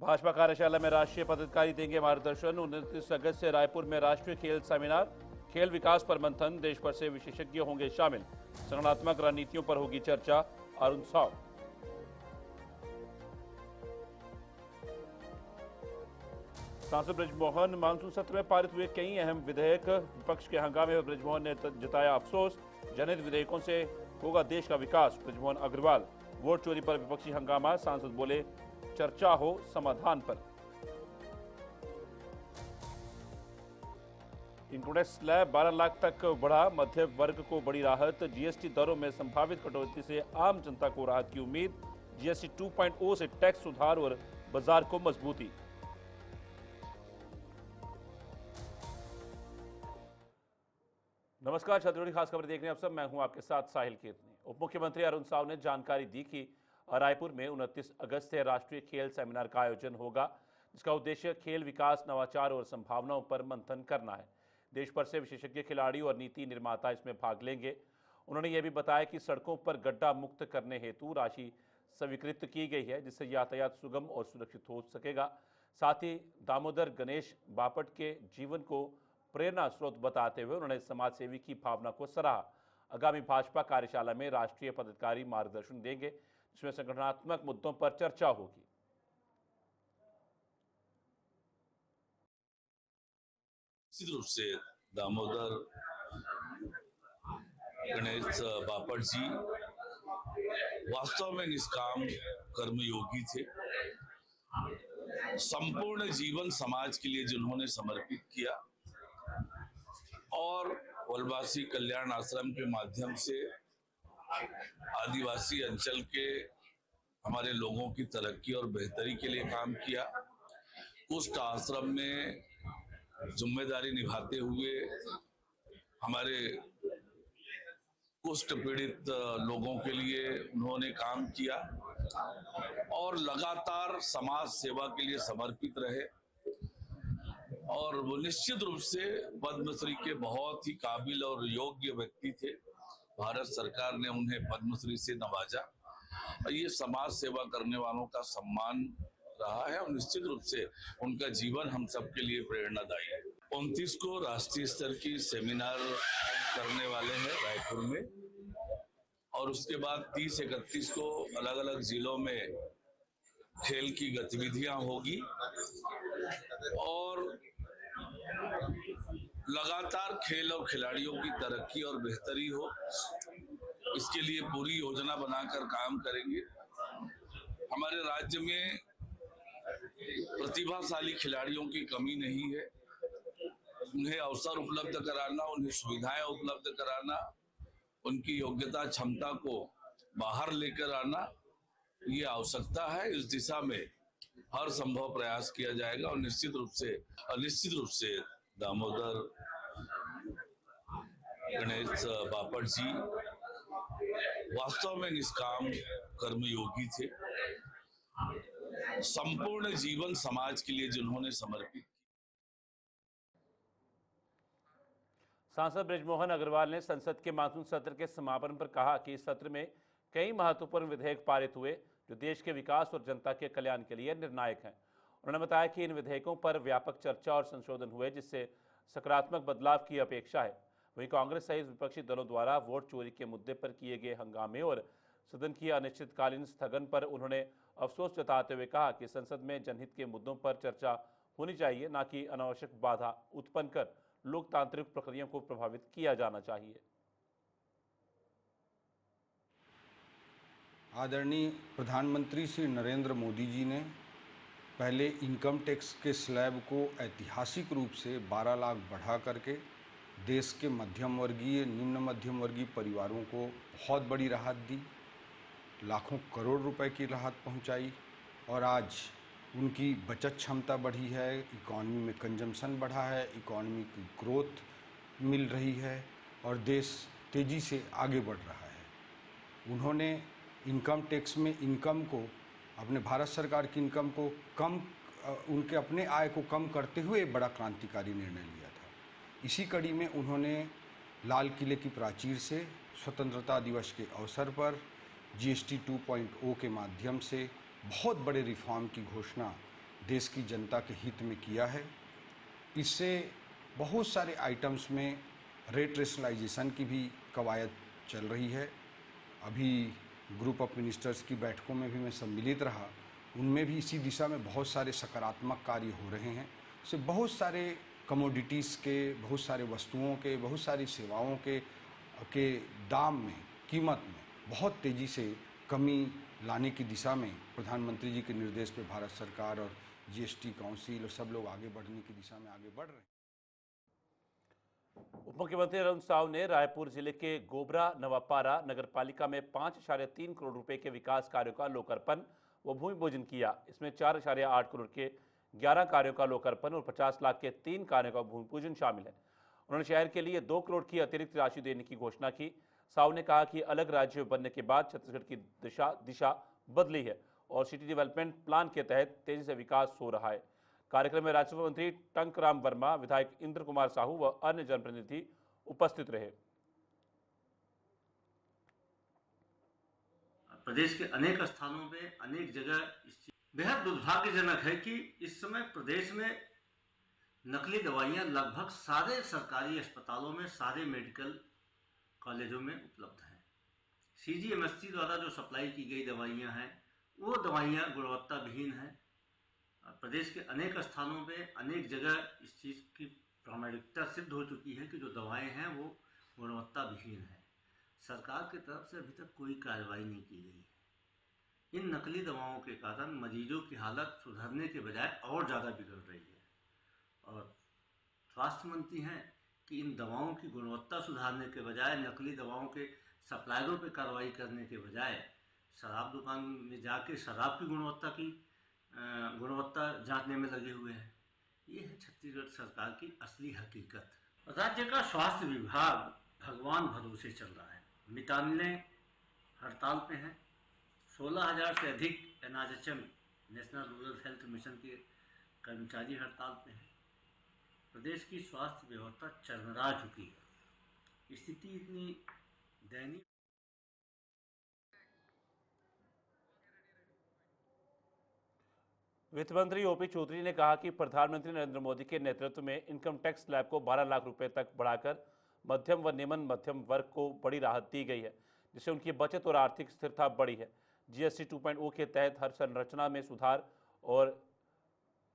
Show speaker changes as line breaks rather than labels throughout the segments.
भाजपा कार्यशाला में राष्ट्रीय पदाधिकारी देंगे मार्गदर्शन। 29 अगस्त से रायपुर में राष्ट्रीय खेल सेमिनार, खेल विकास पर मंथन, देश भर से विशेषज्ञ होंगे शामिल। संगठनात्मक रणनीतियों पर होगी चर्चा। अरुण साव। सांसद बृजमोहन, मानसून सत्र में पारित हुए कई अहम विधेयक, विपक्ष के हंगामे पर बृजमोहन ने जताया अफसोस। जनहित विधेयकों से होगा देश का विकास। बृजमोहन अग्रवाल। वोट चोरी पर विपक्षी हंगामा, सांसद बोले चर्चा हो समाधान पर। इनकम टैक्स स्लैब 12 लाख तक बढ़ा, मध्य वर्ग को बड़ी राहत। जीएसटी दरों में संभावित कटौती से आम जनता को राहत की उम्मीद। जीएसटी 2.0 से टैक्स सुधार और बाजार को मजबूती। नमस्कार, छतरपुर खास खबर देख रहे हैं आप सब। मैं हूं आपके साथ साहिल कीर्तनी। उप मुख्यमंत्री अरुण साव ने जानकारी दी कि रायपुर में 29 अगस्त से राष्ट्रीय खेल सेमिनार का आयोजन होगा, जिसका उद्देश्य खेल विकास, नवाचार और संभावनाओं पर मंथन करना है। देश भर से विशेषज्ञ खिलाड़ी और नीति निर्माता इसमें भाग लेंगे। उन्होंने यह भी बताया कि सड़कों पर गड्ढा मुक्त करने हेतु राशि स्वीकृत की गई है, जिससे यातायात सुगम और सुरक्षित हो सकेगा। साथ ही दामोदर गणेश बापट के जीवन को प्रेरणा स्रोत बताते हुए उन्होंने समाज सेवी की भावना को सराहा। आगामी भाजपा कार्यशाला में राष्ट्रीय पदाधिकारी मार्गदर्शन देंगे, जिसमें संगठनात्मक मुद्दों पर चर्चा होगी।
निश्चित रूप से दामोदर गणेश बापट जी वास्तव में निष्काम कर्मयोगी थे। संपूर्ण जीवन समाज के लिए जिन्होंने समर्पित किया और वनवासी कल्याण आश्रम के माध्यम से आदिवासी अंचल के हमारे लोगों की तरक्की और बेहतरी के लिए काम किया। कुष्ठ आश्रम में जिम्मेदारी निभाते हुए हमारे कुष्ठ पीड़ित लोगों के लिए उन्होंने काम किया और लगातार समाज सेवा के लिए समर्पित रहे। और वो निश्चित रूप से पद्मश्री के बहुत ही काबिल और योग्य व्यक्ति थे। भारत सरकार ने उन्हें पद्मश्री से नवाजा। ये समाज सेवा करने वालों का सम्मान रहा है और निश्चित रूप से उनका जीवन हम सबके लिए प्रेरणादायी है। 29 को राष्ट्रीय स्तर की सेमिनार करने वाले हैं रायपुर में, और उसके बाद 30-31 को अलग अलग जिलों में खेल की गतिविधियां होगी और लगातार खेल और खिलाड़ियों की तरक्की और बेहतरी हो, इसके लिए पूरी योजना बनाकर काम करेंगे। हमारे राज्य में प्रतिभाशाली खिलाड़ियों की कमी नहीं है। उन्हें अवसर उपलब्ध कराना, उन्हें सुविधाएं उपलब्ध कराना, उनकी योग्यता क्षमता को बाहर लेकर आना, ये आवश्यकता है। इस दिशा में हर संभव प्रयास किया जाएगा और निश्चित रूप से दामोदर गणेश बापट जी वास्तव में निष्काम कर्मयोगी थे। संपूर्ण जीवन समाज के लिए जिन्होंने समर्पित।
सांसद बृजमोहन अग्रवाल ने संसद के मानसून सत्र के समापन पर कहा कि इस सत्र में कई महत्वपूर्ण विधेयक पारित हुए, जो देश के विकास और जनता के कल्याण के लिए निर्णायक हैं। उन्होंने बताया कि इन विधेयकों पर व्यापक चर्चा और संशोधन हुए, जिससे सकारात्मक बदलाव की अपेक्षा है। वहीं कांग्रेस सहित विपक्षी दलों द्वारा वोट चोरी के मुद्दे पर किए गए हंगामे और सदन की अनिश्चितकालीन स्थगन पर उन्होंने अफसोस जताते हुए कहा कि संसद में जनहित के मुद्दों पर चर्चा होनी चाहिए, न कि अनावश्यक बाधा उत्पन्न कर लोकतांत्रिक प्रक्रिया को प्रभावित किया जाना चाहिए।
आदरणीय प्रधानमंत्री श्री नरेंद्र मोदी जी ने पहले इनकम टैक्स के स्लैब को ऐतिहासिक रूप से 12 लाख बढ़ा करके देश के मध्यम वर्गीय, निम्न मध्यम वर्गीय परिवारों को बहुत बड़ी राहत दी, लाखों करोड़ रुपए की राहत पहुंचाई और आज उनकी बचत क्षमता बढ़ी है, इकॉनमी में कंजम्पशन बढ़ा है, इकॉनमी की ग्रोथ मिल रही है और देश तेज़ी से आगे बढ़ रहा है। उन्होंने इनकम टैक्स में इनकम को, अपने भारत सरकार की इनकम को कम, उनके अपने आय को कम करते हुए बड़ा क्रांतिकारी निर्णय लिया था। इसी कड़ी में उन्होंने लाल किले की प्राचीर से स्वतंत्रता दिवस के अवसर पर जीएसटी 2.0 के माध्यम से बहुत बड़े रिफॉर्म की घोषणा देश की जनता के हित में किया है। इससे बहुत सारे आइटम्स में रेट रेशनलाइजेशन की भी कवायद चल रही है। अभी ग्रुप ऑफ मिनिस्टर्स की बैठकों में भी मैं सम्मिलित रहा, उनमें भी इसी दिशा में बहुत सारे सकारात्मक कार्य हो रहे हैं। इससे बहुत सारे कमोडिटीज़ के, बहुत सारे वस्तुओं के, बहुत सारी सेवाओं के दाम में, कीमत में बहुत तेज़ी से कमी लाने की दिशा में प्रधानमंत्री जी के निर्देश पे भारत सरकार और जीएसटी काउंसिल और सब लोग आगे बढ़ने की दिशा में आगे बढ़ रहे हैं।
उप मुख्यमंत्री अरुण साव ने रायपुर जिले के गोबरा नवापारा नगर पालिका में 5.3 करोड़ रुपए के विकास कार्यों का लोकार्पण व भूमि पूजन किया। इसमें 4.8 करोड़ के 11 कार्यों का लोकार्पण और 50 लाख के 3 कार्यों का भूमि पूजन शामिल है। उन्होंने शहर के लिए 2 करोड़ की अतिरिक्त राशि देने की घोषणा की। साव ने कहा कि अलग राज्य बनने के बाद छत्तीसगढ़ की दिशा बदली है और सिटी डेवलपमेंट प्लान के तहत तेजी से विकास हो रहा है। कार्यक्रम में राजस्व मंत्री टंकराम वर्मा, विधायक इंद्र कुमार साहू व अन्य जनप्रतिनिधि उपस्थित रहे।
प्रदेश के अनेक स्थानों में अनेक जगह बेहद दुर्भाग्यजनक है कि इस समय प्रदेश में नकली दवाइयां लगभग सारे सरकारी अस्पतालों में, सारे मेडिकल कॉलेजों में उपलब्ध हैं। सीजीएमएससी द्वारा जो सप्लाई की गई दवाइयां हैं वो दवाइयां गुणवत्ता विहीन हैं। प्रदेश के अनेक स्थानों में अनेक जगह इस चीज़ की प्रामाणिकता सिद्ध हो चुकी है कि जो दवाएं हैं वो गुणवत्ता विहीन है। सरकार की तरफ से अभी तक कोई कार्रवाई नहीं की गई है। इन नकली दवाओं के कारण मरीजों की हालत सुधरने के बजाय और ज़्यादा बिगड़ रही है और स्वास्थ्य मंत्री हैं कि इन दवाओं की गुणवत्ता सुधारने के बजाय, नकली दवाओं के सप्लायरों पर कार्रवाई करने के बजाय शराब दुकान में जाके शराब की गुणवत्ता जांचने में लगे हुए हैं। ये है छत्तीसगढ़ सरकार की असली हकीकत। राज्य का स्वास्थ्य विभाग भगवान भरोसे चल रहा है। मितानिनें हड़ताल पे हैं। 16,000 से अधिक NHM, national rural health mission के कर्मचारी हड़ताल पे हैं। प्रदेश की स्वास्थ्य व्यवस्था चरमरा चुकी है। स्थिति इतनी दयनीय।
वित्त मंत्री ओपी चौधरी ने कहा कि प्रधानमंत्री नरेंद्र मोदी के नेतृत्व में इनकम टैक्स स्लैब को 12 लाख रुपए तक बढ़ाकर मध्यम व निम्न मध्यम वर्ग को बड़ी राहत दी गई है, जिससे उनकी बचत और आर्थिक स्थिरता बढ़ी है। जीएसटी 2.0 के तहत हर संरचना में सुधार और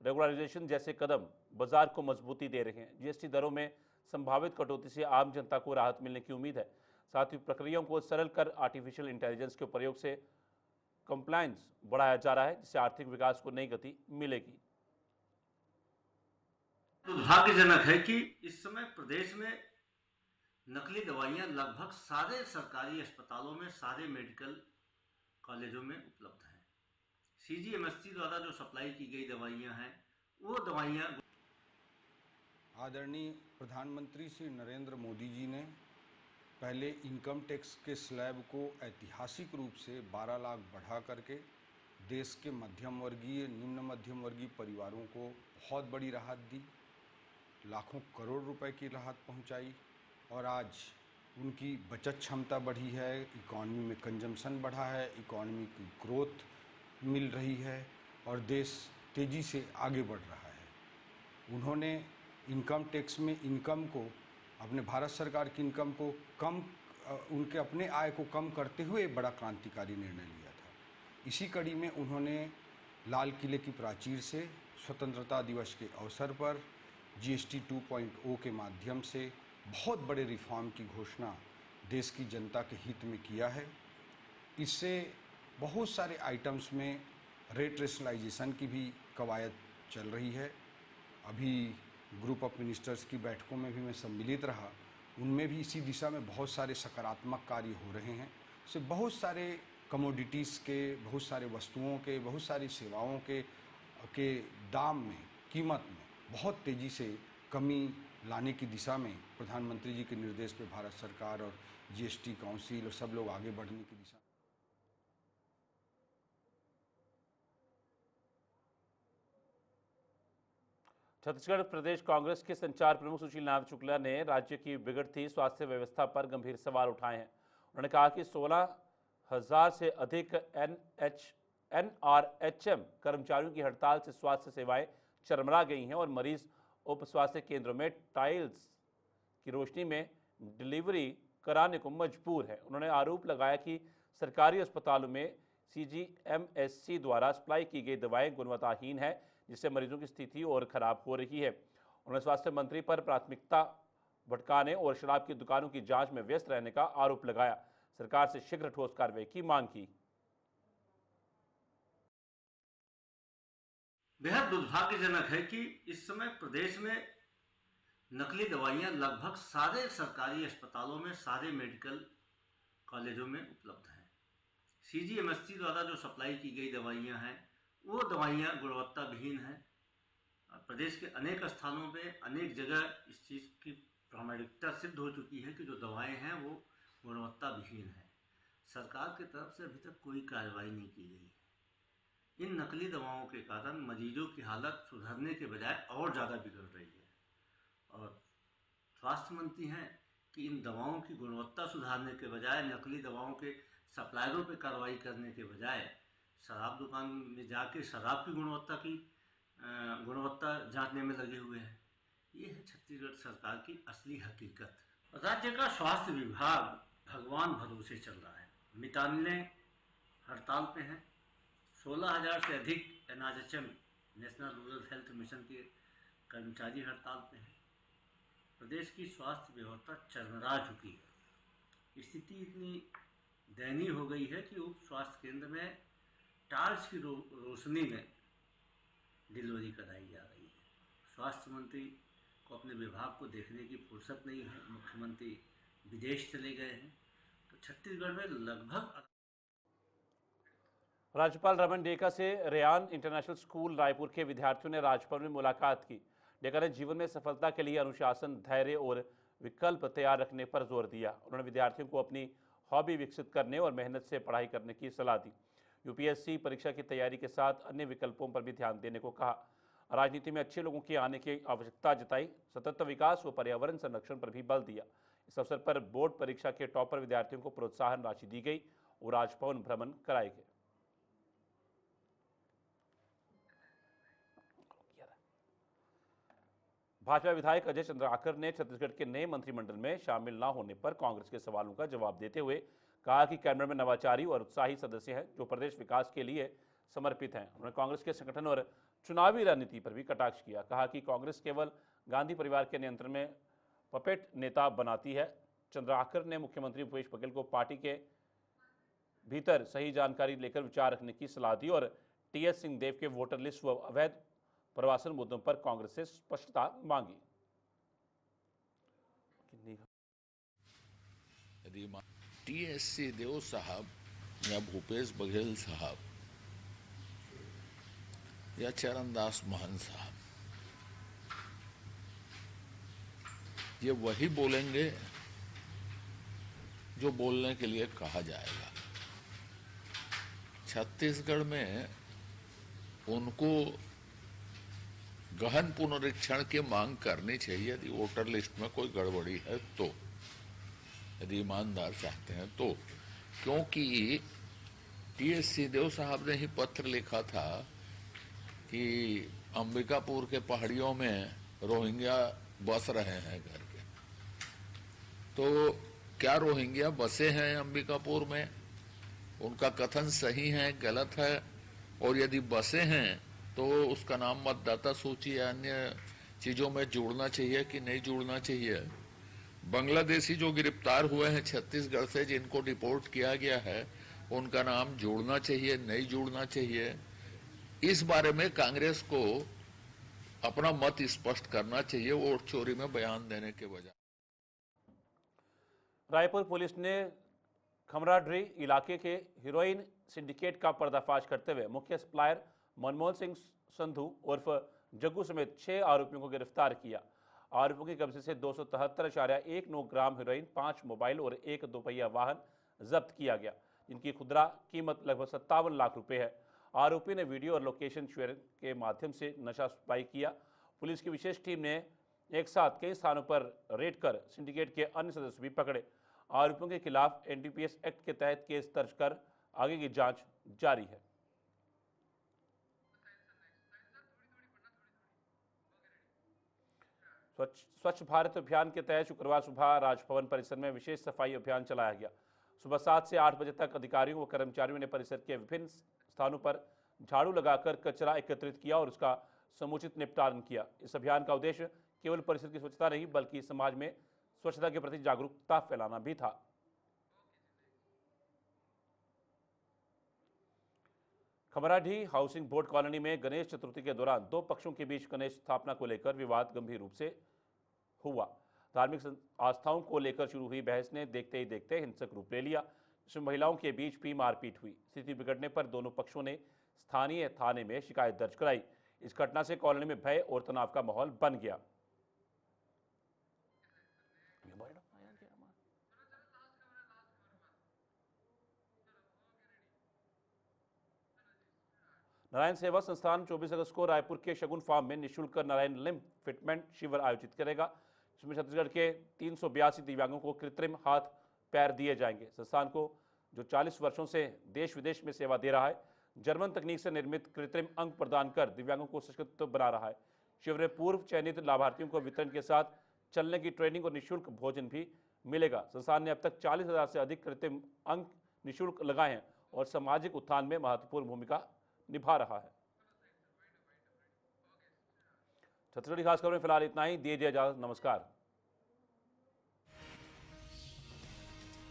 रेगुलराइजेशन जैसे कदम बाजार को मजबूती दे रहे हैं। जीएसटी दरों में संभावित कटौती से आम जनता को राहत मिलने की उम्मीद है। साथ ही प्रक्रियाओं को सरल कर आर्टिफिशियल इंटेलिजेंस के प्रयोग से कंप्लायंस बढ़ाया जा रहा है, जिससे आर्थिक विकास को नई गति मिलेगी।
दुर्भाग्यजनक है कि इस समय प्रदेश में नकली दवाइयां लगभग सारे सरकारी अस्पतालों में, सारे मेडिकल कॉलेजों में उपलब्ध हैं। सीजीएमएससी द्वारा जो सप्लाई की गई दवाइयां हैं वो दवाइयां।
आदरणीय प्रधानमंत्री श्री नरेंद्र मोदी जी ने पहले इनकम टैक्स के स्लैब को ऐतिहासिक रूप से 12 लाख बढ़ा करके देश के मध्यम वर्गीय, निम्न मध्यम वर्गीय परिवारों को बहुत बड़ी राहत दी, लाखों करोड़ रुपए की राहत पहुंचाई और आज उनकी बचत क्षमता बढ़ी है, इकॉनमी में कंजम्पशन बढ़ा है, इकॉनमी की ग्रोथ मिल रही है और देश तेज़ी से आगे बढ़ रहा है। उन्होंने इनकम टैक्स में इनकम को, अपने भारत सरकार की इनकम को कम, उनके अपने आय को कम करते हुए बड़ा क्रांतिकारी निर्णय लिया था। इसी कड़ी में उन्होंने लाल किले की प्राचीर से स्वतंत्रता दिवस के अवसर पर जीएसटी 2.0 के माध्यम से बहुत बड़े रिफॉर्म की घोषणा देश की जनता के हित में किया है। इससे बहुत सारे आइटम्स में रेट रेशनलाइजेशन की भी कवायद चल रही है। अभी ग्रुप ऑफ मिनिस्टर्स की बैठकों में भी मैं सम्मिलित रहा, उनमें भी इसी दिशा में बहुत सारे सकारात्मक कार्य हो रहे हैं। इससे बहुत सारे कमोडिटीज़ के, बहुत सारे वस्तुओं के, बहुत सारी सेवाओं के दाम में, कीमत में बहुत तेज़ी से कमी लाने की दिशा में प्रधानमंत्री जी के निर्देश पे भारत सरकार और जीएसटी काउंसिल और सब लोग आगे बढ़ने की दिशा।
छत्तीसगढ़ प्रदेश कांग्रेस के संचार प्रमुख सुशील नारायण शुक्ला ने राज्य की बिगड़ती स्वास्थ्य व्यवस्था पर गंभीर सवाल उठाए हैं। उन्होंने कहा कि 16,000 से अधिक NRHM कर्मचारियों की हड़ताल से स्वास्थ्य सेवाएं चरमरा गई हैं और मरीज उप स्वास्थ्य केंद्रों में टाइल्स की रोशनी में डिलीवरी कराने को मजबूर है। उन्होंने आरोप लगाया कि सरकारी अस्पतालों में CGMSC द्वारा सप्लाई की गई दवाएं गुणवत्ताहीन है, जिससे मरीजों की स्थिति और खराब हो रही है। उन्होंने स्वास्थ्य मंत्री पर प्राथमिकता भटकाने और शराब की दुकानों की जांच में व्यस्त रहने का आरोप लगाया। सरकार से शीघ्र ठोस कार्रवाई की मांग की।
बेहद दुर्भाग्यजनक है कि इस समय प्रदेश में नकली दवाइयां लगभग सारे सरकारी अस्पतालों में, सारे मेडिकल कॉलेजों में उपलब्ध हैं। CGMSC द्वारा जो सप्लाई की गई दवाइयां हैं वो दवाइयां गुणवत्ता विहीन हैं। प्रदेश के अनेक स्थानों पे, अनेक जगह इस चीज़ की प्रामाणिकता सिद्ध हो चुकी है कि जो दवाएं हैं वो गुणवत्ता विहीन है। सरकार की तरफ से अभी तक कोई कार्रवाई नहीं की गई है। इन नकली दवाओं के कारण मरीजों की हालत सुधरने के बजाय और ज़्यादा बिगड़ रही है और स्वास्थ्य मंत्री हैं कि इन दवाओं की गुणवत्ता सुधारने के बजाय, नकली दवाओं के सप्लायरों पर कार्रवाई करने के बजाय शराब दुकान में जाके शराब की गुणवत्ता जांचने में लगे हुए हैं। ये है छत्तीसगढ़ सरकार की असली हकीकत। राज्य का स्वास्थ्य विभाग भगवान भरोसे चल रहा है। मितानिनें हड़ताल पे हैं। 16,000 से अधिक NRHM national rural health mission के कर्मचारी हड़ताल पे हैं। प्रदेश की स्वास्थ्य व्यवस्था चरमरा चुकी है। स्थिति इतनी दयनीय हो गई है कि उप स्वास्थ्य केंद्र में टार्च की रोशनी में डिलीवरी कराई जा रही है। स्वास्थ्य मंत्री को अपने विभाग को देखने की फुर्सत नहीं है। मुख्यमंत्री विदेश चले गए हैं। तो छत्तीसगढ़ में लगभग
राज्यपाल रमन डेका से रेयान इंटरनेशनल स्कूल रायपुर के विद्यार्थियों ने राजभवन में मुलाकात की। डेका ने जीवन में सफलता के लिए अनुशासन, धैर्य और विकल्प तैयार रखने पर जोर दिया। उन्होंने विद्यार्थियों को अपनी हॉबी विकसित करने और मेहनत से पढ़ाई करने की सलाह दी। UPSC परीक्षा की तैयारी के साथ अन्य विकल्पों पर भी ध्यान देने को कहा। राजनीति में अच्छे लोगों के आने की आवश्यकता जताई। सतत विकास व पर्यावरण संरक्षण पर भी बल दिया। इस अवसर पर बोर्ड परीक्षा के टॉपर विद्यार्थियों को प्रोत्साहन राशि दी गई और राजभवन भ्रमण कराए गए। भाजपा विधायक अजय चंद्राकर ने छत्तीसगढ़ के नए मंत्रिमंडल में शामिल न होने पर कांग्रेस के सवालों का जवाब देते हुए कहा कि कैबिनेट में नवाचारी और उत्साही सदस्य हैं जो प्रदेश विकास के लिए समर्पित हैं। उन्होंने कांग्रेस के संगठन और चुनावी रणनीति पर भी कटाक्ष किया। कहा कि कांग्रेस केवल गांधी परिवार के नियंत्रण में पपेट नेता बनाती है। चंद्राकर ने मुख्यमंत्री भूपेश बघेल को पार्टी के भीतर सही जानकारी लेकर विचार रखने की सलाह दी और TS सिंहदेव के वोटर लिस्ट व अवैध प्रवासन मुद्दों पर कांग्रेस से स्पष्टता मांगी।
TS सिंहदेव साहब या भूपेश बघेल साहब या चरणदास महंत साहब ये वही बोलेंगे जो बोलने के लिए कहा जाएगा। छत्तीसगढ़ में उनको गहन पुनरीक्षण की मांग करनी चाहिए यदि वोटर लिस्ट में कोई गड़बड़ी है तो, यदि ईमानदार चाहते हैं तो। क्योंकि TS सिंहदेव साहब ने ही पत्र लिखा था कि अंबिकापुर के पहाड़ियों में रोहिंग्या बस रहे हैं करके। तो क्या रोहिंग्या बसे हैं अंबिकापुर में? उनका कथन सही है, गलत है? और यदि बसे हैं तो उसका नाम मतदाता सूची या अन्य चीजों में जोड़ना चाहिए कि नहीं जोड़ना चाहिए? बांग्लादेशी जो गिरफ्तार हुए हैं छत्तीसगढ़ से, जिनको डिपोर्ट किया गया है, उनका नाम जोड़ना चाहिए, नहीं जोड़ना चाहिए? इस बारे में कांग्रेस को अपना मत स्पष्ट करना चाहिए, वोट चोरी में बयान देने के बजाय।
रायपुर पुलिस ने खमराडरी इलाके के हीरोइन सिंडिकेट का पर्दाफाश करते हुए मुख्य सप्लायर मनमोहन सिंह संधू उर्फ जग्गू समेत 6 आरोपियों को गिरफ्तार किया। आरोपियों के कब्जे से 273.19 ग्राम हीरोइन, 5 मोबाइल और 1 दोपहिया वाहन जब्त किया गया, जिनकी खुदरा कीमत लगभग 57 लाख रुपए है। आरोपी ने वीडियो और लोकेशन शेयरिंग के माध्यम से नशा सप्लाई किया। पुलिस की विशेष टीम ने एक साथ कई स्थानों पर रेड कर सिंडिकेट के अन्य सदस्य भी पकड़े। आरोपियों के खिलाफ NDPS एक्ट के तहत केस दर्ज कर आगे की जांच जारी है। स्वच्छ भारत अभियान के तहत शुक्रवार सुबह राजभवन परिसर में विशेष सफाई अभियान चलाया गया। सुबह 7 से 8 बजे तक अधिकारियों व कर्मचारियों ने परिसर के विभिन्न स्थानों पर झाड़ू लगाकर कचरा एकत्रित किया और उसका समुचित निपटान किया। इस अभियान का उद्देश्य केवल परिसर की स्वच्छता नहीं बल्कि समाज में स्वच्छता के प्रति जागरूकता फैलाना भी था। खमराडीह हाउसिंग बोर्ड कॉलोनी में गणेश चतुर्थी के दौरान 2 पक्षों के बीच गणेश स्थापना को लेकर विवाद गंभीर रूप से हुआ। धार्मिक आस्थाओं को लेकर शुरू हुई बहस ने देखते ही देखते हिंसक रूप ले लिया, जिसमें महिलाओं के बीच भी मारपीट हुई। स्थिति बिगड़ने पर दोनों पक्षों ने स्थानीय थाने में शिकायत दर्ज कराई। इस घटना से कॉलोनी में भय और तनाव का माहौल बन गया। नारायण सेवा संस्थान 24 अगस्त को रायपुर के शगुन फार्म में निःशुल्क नारायण लिम्फ फिटमेंट शिविर आयोजित करेगा, जिसमें छत्तीसगढ़ के 382 दिव्यांगों को कृत्रिम हाथ पैर दिए जाएंगे। संस्थान को जो 40 वर्षों से देश विदेश में सेवा दे रहा है, जर्मन तकनीक से निर्मित कृत्रिम अंग प्रदान कर दिव्यांगों को सशक्त बना रहा है। शिविर में पूर्व चयनित लाभार्थियों को वितरण के साथ चलने की ट्रेनिंग और निःशुल्क भोजन भी मिलेगा। संस्थान ने अब तक 40,000 से अधिक कृत्रिम अंग निःशुल्क लगाए हैं और सामाजिक उत्थान में महत्वपूर्ण भूमिका निभा रहा है। छत्तीसगढ़ी खास खबर में फिलहाल इतना ही। दीजिए इजाजत, नमस्कार।